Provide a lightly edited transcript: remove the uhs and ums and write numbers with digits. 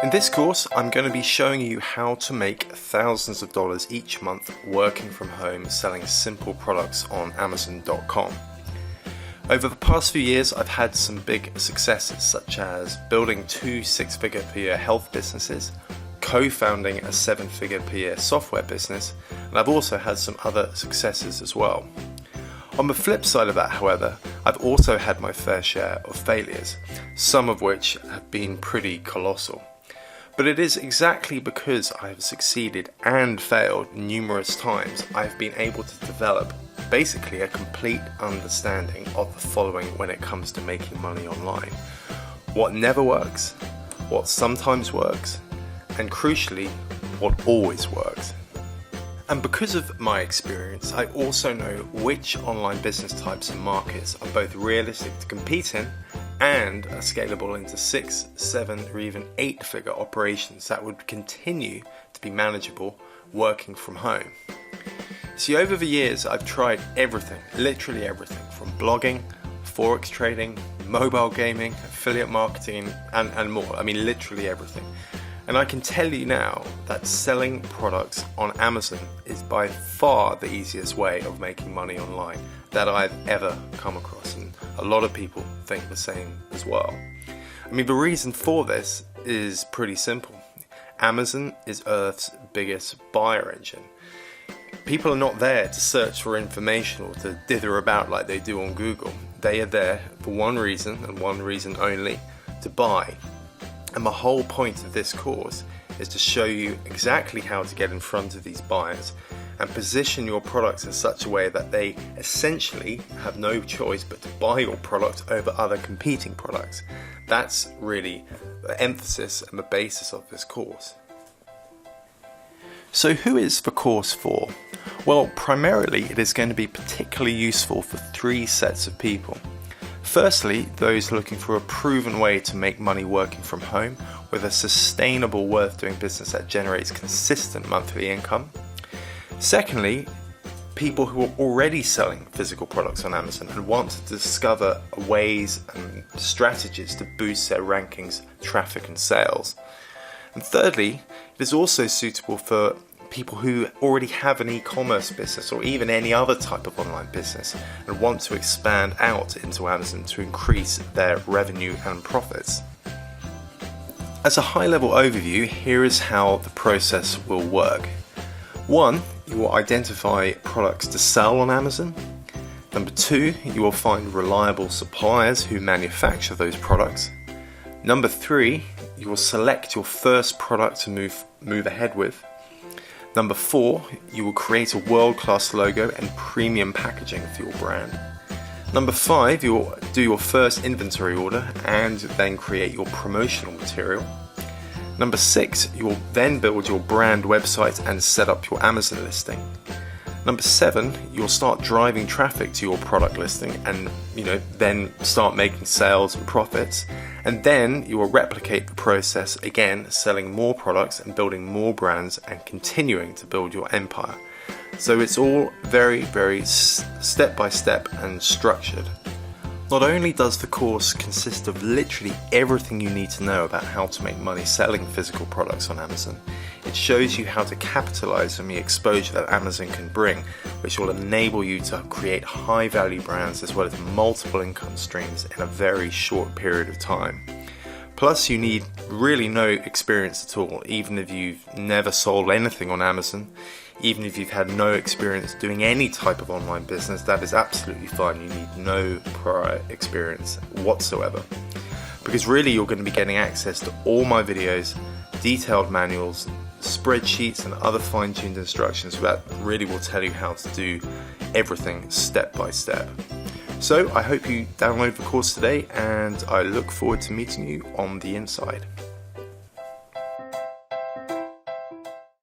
In this course, I'm going to be showing you how to make thousands of dollars each month working from home selling simple products on Amazon.com. Over the past few years, I've had some big successes, such as building 2 six-figure per year health businesses, co-founding a 7-figure per year software business, and I've also had some other successes as well. On the flip side of that, however, I've also had my fair share of failures, some of which have been pretty colossal. But it is exactly because I have succeeded and failed numerous times I've been able to develop basically a complete understanding of the following when it comes to making money online. What never works, what sometimes works, and crucially, what always works. And because of my experience, I also know which online business types and markets are both realistic to compete in and are scalable into 6, 7, or even 8-figure operations that would continue to be manageable working from home. See, over the years, I've tried everything, literally everything, from blogging, forex trading, mobile gaming, affiliate marketing, and more. I mean, literally everything. And I can tell you now that selling products on Amazon is by far the easiest way of making money online that I've ever come across. And a lot of people think the same as well. I mean, the reason for this is pretty simple. Amazon is Earth's biggest buyer engine. People are not there to search for information or to dither about like they do on Google. They are there for one reason and one reason only: to buy. And the whole point of this course is to show you exactly how to get in front of these buyers and position your products in such a way that they essentially have no choice but to buy your product over other competing products. That's really the emphasis and the basis of this course. So who is the course for? Well, primarily it is going to be particularly useful for 3 sets of people. Firstly, those looking for a proven way to make money working from home with a sustainable, worth-doing business that generates consistent monthly income. Secondly, people who are already selling physical products on Amazon and want to discover ways and strategies to boost their rankings, traffic, and sales. And thirdly, it is also suitable for people who already have an e-commerce business or even any other type of online business and want to expand out into Amazon to increase their revenue and profits. As a high-level overview, here is how the process will work. 1, you will identify products to sell on Amazon. Number 2, you will find reliable suppliers who manufacture those products. Number 3, you will select your first product to move ahead with. Number 4, you will create a world-class logo and premium packaging for your brand. Number 5, you will do your first inventory order and then create your promotional material. Number 6, you will then build your brand website and set up your Amazon listing. Number 7, you'll start driving traffic to your product listing and then start making sales and profits. And then you will replicate the process again, selling more products and building more brands and continuing to build your empire. So it's all very, very step by step and structured. Not only does the course consist of literally everything you need to know about how to make money selling physical products on Amazon, it shows you how to capitalize on the exposure that Amazon can bring, which will enable you to create high value brands as well as multiple income streams in a very short period of time. Plus, you need really no experience at all, even if you've never sold anything on Amazon. Even if you've had no experience doing any type of online business, that is absolutely fine. You need no prior experience whatsoever. Because really you're going to be getting access to all my videos, detailed manuals, spreadsheets and other fine-tuned instructions that really will tell you how to do everything step by step. So I hope you download the course today and I look forward to meeting you on the inside.